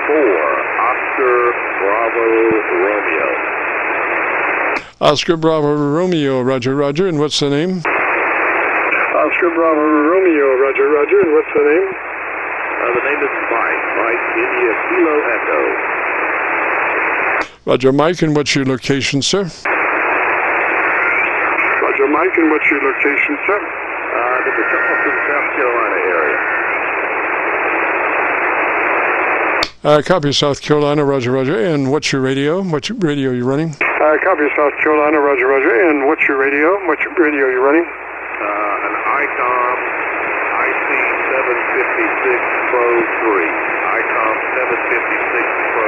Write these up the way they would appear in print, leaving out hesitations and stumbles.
Oscar Bravo Romeo. Oscar Bravo Romeo, Roger, Roger. And what's the name? Oscar Bravo Romeo, Roger, Roger. And what's the name? The name is Mike. Mike, India, Kilo Echo. Roger, Mike. And what's your location, sir? Roger, Mike. And what's your location, sir? The Charleston, South Carolina area. Copy, South Carolina, Roger, Roger. And what's your radio? What radio are you running? Copy, South Carolina, Roger, Roger. And what's your radio? What radio are you running? An ICOM IC756 Pro 3. ICOM 756 Pro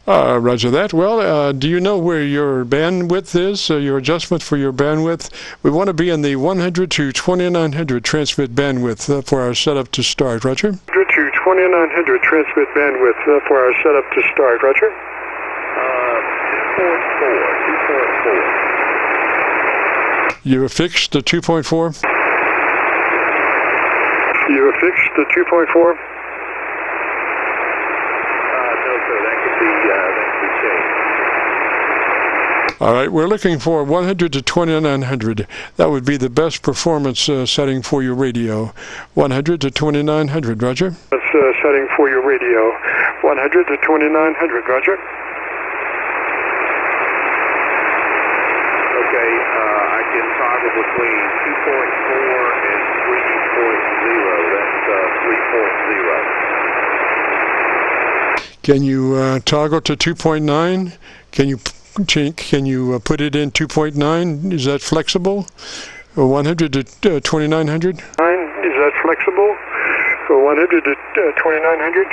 3. Roger that. Well, do you know where your bandwidth is, your adjustment for your bandwidth? We want to be in the 100 to 2900 transmit bandwidth for our setup to start, Roger. 100 to 2900 transmit bandwidth for our setup to start, Roger. 2.4. You affixed the 2.4? You affixed the 2.4? All right, we're looking for 100 to 2900. That would be the best performance setting for your radio. 100 to 2900, Roger. That's setting for your radio. 100 to 2900, Roger. Okay, I can toggle between 2.4 and 3.0. That's 3.0. Can you toggle to 2.9? Can you put it in 2.9? Is that flexible? 100 to 2900? Is that flexible? 100 to 2900?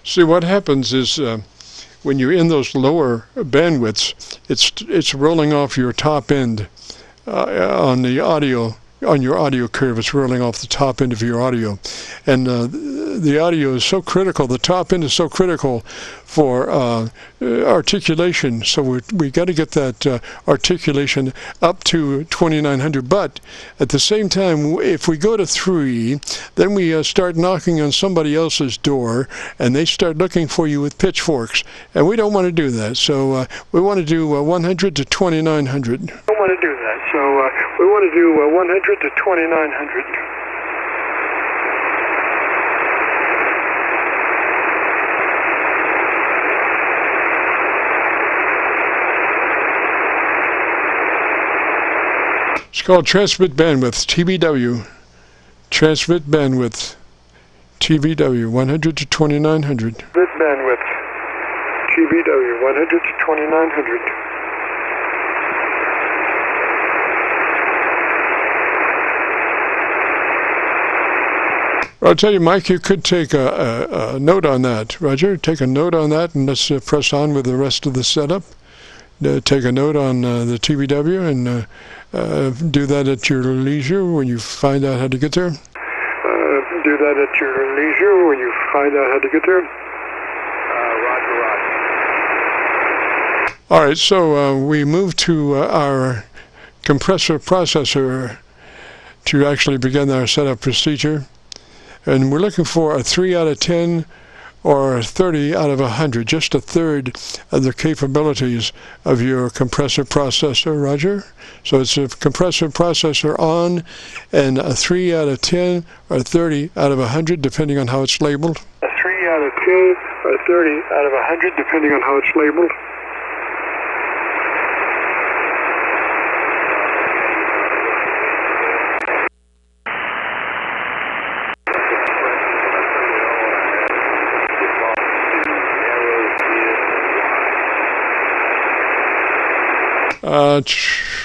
See, what happens is when you're in those lower bandwidths, it's rolling off your top end on the audio. On your audio curve, it's rolling off the top end of your audio, and the audio is so critical. The top end is so critical for articulation. So we got to get that articulation up to 2900. But at the same time, if we go to 3, then we start knocking on somebody else's door, and they start looking for you with pitchforks, and we don't want to do that. So we want to do 100 to 2900. Don't want to do that. So we want to do 100 to 2900. It's called transmit bandwidth, TBW. Transmit bandwidth, TBW, 100 to 2900. Transmit bandwidth, TBW, 100 to 2900. I'll tell you, Mike, you could take a note on that. Roger, take a note on that, and let's press on with the rest of the setup. Take a note on the TBW and do that at your leisure when you find out how to get there. Do that at your leisure when you find out how to get there. Roger, roger. All right, so we move to our compressor processor to actually begin our setup procedure. And we're looking for a 3 out of 10 or 30 out of 100, just a third of the capabilities of your compressor processor, Roger. So it's a compressor processor on, and a 3 out of 10 or 30 out of 100, depending on how it's labeled. A 3 out of 10 or 30 out of 100, depending on how it's labeled.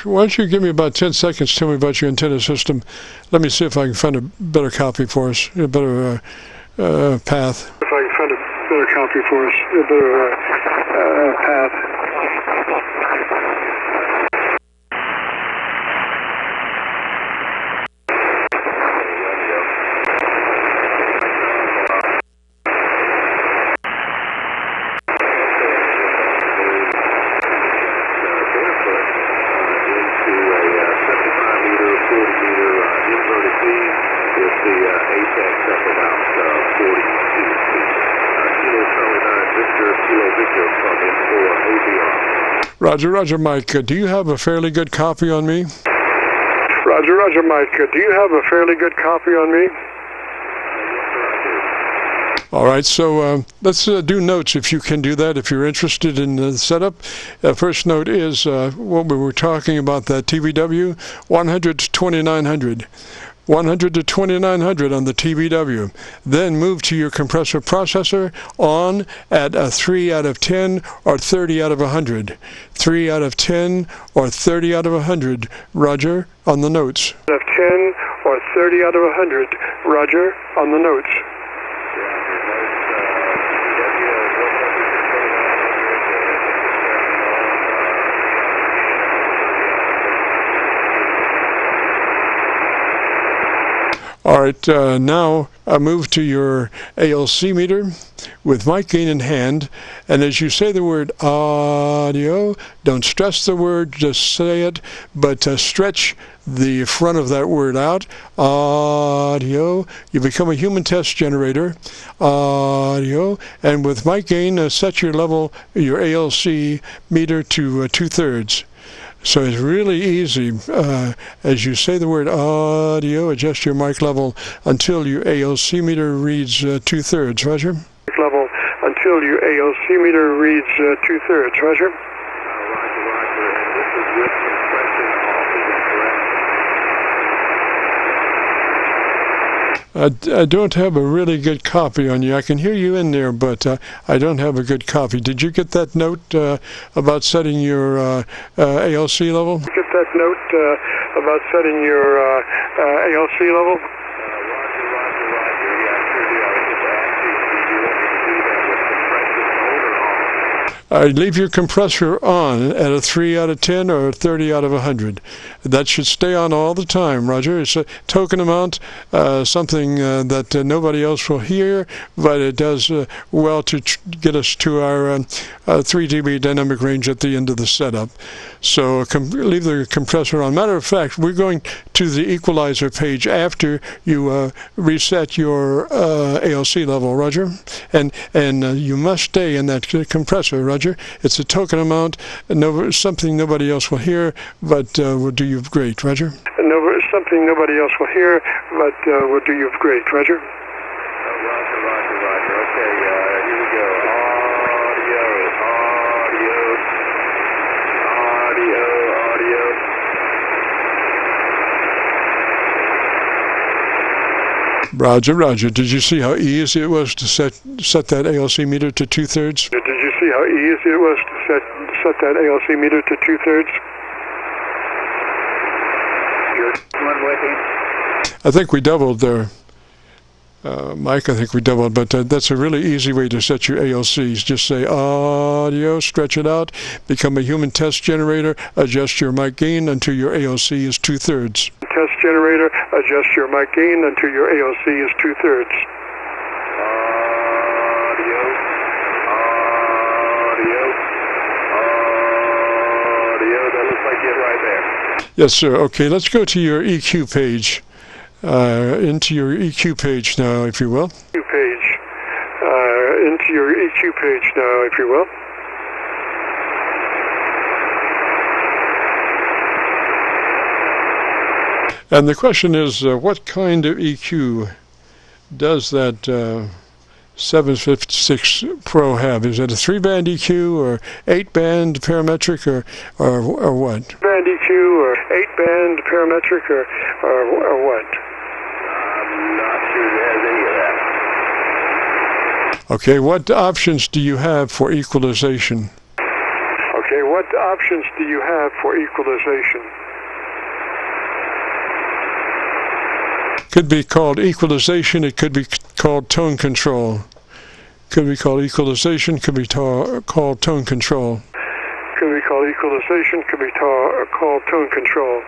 why don't you give me about 10 seconds, tell me about your antenna system. Let me see if I can find a better copy for us, a better path. If I can find a better copy for us, a better path. Roger, Mike. Do you have a fairly good copy on me? Roger, Mike. Do you have a fairly good copy on me? All right, so let's do notes if you can do that, if you're interested in the setup. First note is what we were talking about, that TVW 100 to 2900. 100 to 2900 on the TVW. Then move to your compressor processor on at a 3 out of 10 or 30 out of 100. 3 out of 10 or 30 out of 100. Roger, on the notes. Out of 10 or 30 out of 100. Roger, on the notes. All right, now move to your ALC meter with mic gain in hand, and as you say the word audio, don't stress the word, just say it, but stretch the front of that word out. Audio. You become a human test generator. Audio. And with mic gain, set your level, your ALC meter to 2/3. So it's really easy. As you say the word audio, adjust your mic level until your ALC meter reads 2/3. Roger? Level until your ALC meter reads 2/3. Roger? Roger. And this is with compression off, is that correct? I don't have a really good copy on you. I can hear you in there, but I don't have a good copy. Did you get that note about setting your ALC level? Did you get that note about setting your ALC level? Roger. Yeah, sure do. I was just asking, do you want me to do that with compression on or off? Leave your compressor on at a 3 out of 10 or 30 out of 100. That should stay on all the time, Roger. It's a token amount, something that nobody else will hear, but it does well to get us to our 3 dB dynamic range at the end of the setup. So leave the compressor on. Matter of fact, we're going to the equalizer page after you reset your ALC level, Roger. And you must stay in that compressor, Roger. It's a token amount, something nobody else will hear, but will do you great, Roger. Something nobody else will hear, but will do you great, Roger. Roger. Okay, here we go. Audio. Roger. Did you see how easy it was to set that ALC meter to 2/3? Did you see how easy it was to set that ALC meter to 2/3? I think we doubled there. Mike, I think we doubled, but that's a really easy way to set your ALCs. Just say audio, stretch it out, become a human test generator, adjust your mic gain until your ALC is 2/3. Test generator, adjust your mic gain until your ALC is 2/3. Audio, that looks like it right there. Yes, sir. Okay, let's go to your EQ page. Into your EQ page now, if you will. EQ page. Into your EQ page now, if you will. And the question is, what kind of EQ does that 756 Pro have? Is it a 3-band EQ or 8-band parametric or what? 3-band EQ or 8-band parametric or what? I'm not sure it has any of that. Okay, what options do you have for equalization? Okay, what options do you have for equalization? Could be called equalization. It could be called tone control. Could be called equalization. Could be called tone control. Could be called equalization. Could be called tone control.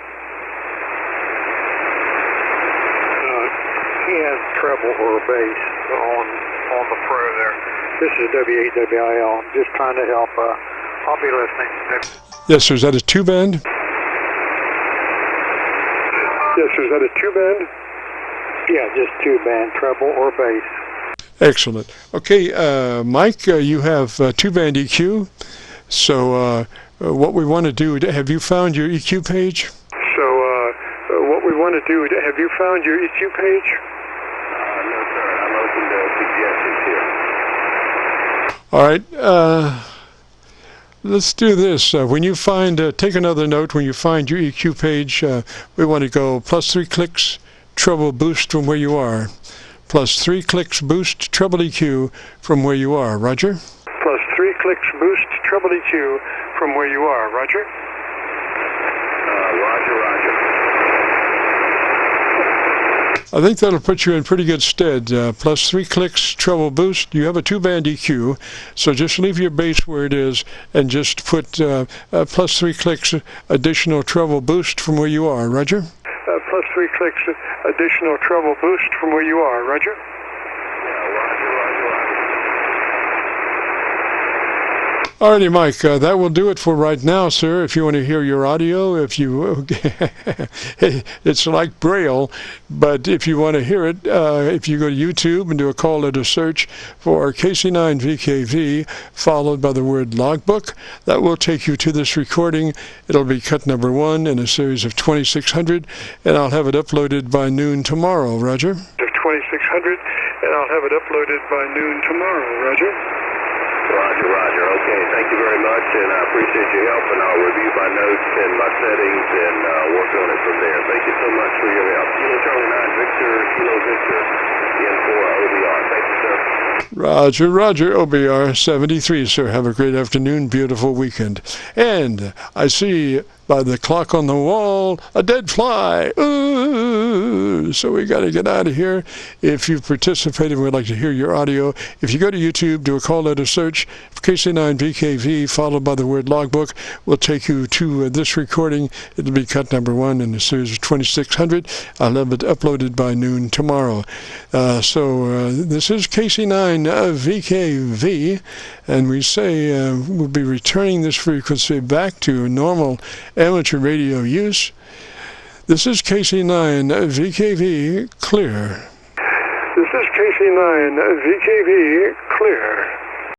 He has treble or bass on the Pro there. This is W8WIL. I'm just trying to help. I'll be listening. Yes, sir. Is that a two-band? Yes, sir. Is that a two-band? Yeah, just two-band, treble or bass. Excellent. Okay, Mike, you have two-band EQ. So what we want to do, have you found your EQ page? What we want to do, have you found your EQ page? No, sir. I'm open to suggestions here. All right. Let's do this. When you find, take another note, when you find your EQ page, we want to go +3 clicks, treble boost from where you are. +3 clicks boost, treble EQ from where you are. Roger? +3 clicks boost, treble EQ from where you are. Roger? Roger. I think that'll put you in pretty good stead. +3 clicks, treble boost. You have a two-band EQ, so just leave your bass where it is and just put +3 clicks, additional treble boost from where you are. Roger? +3 clicks, additional treble boost from where you are. Roger? Alrighty, Mike, that will do it for right now, sir. If you want to hear your audio, if you, it's like Braille, but if you want to hear it, if you go to YouTube and do a call letter search for KC9VKV, followed by the word logbook, that will take you to this recording. It'll be cut number 1 in a series of 2600, and I'll have it uploaded by noon tomorrow. Roger? Of 2600, and I'll have it uploaded by noon tomorrow. Roger? Roger. Okay, thank you very much, and I appreciate your help, and I'll review my notes and my settings and work on it from there. Thank you so much for your help. Kilo Charlie 9 Victor, Kilo Victor, MIKE-N4OBR. Thank you, sir. Roger, OBR 73, sir. Have a great afternoon, beautiful weekend. And I see by the clock on the wall, a dead fly. Ooh, so we got to get out of here. If you've participated, we'd like to hear your audio. If you go to YouTube, do a call letter search for KC9VKV, followed by the word logbook. We'll take you to this recording. It'll be cut number 1 in a series of 2600. I'll have it uploaded by noon tomorrow. This is KC9VKV, and we say we'll be returning this frequency back to normal amateur radio use. This is KC9VKV clear. This is KC9VKV clear.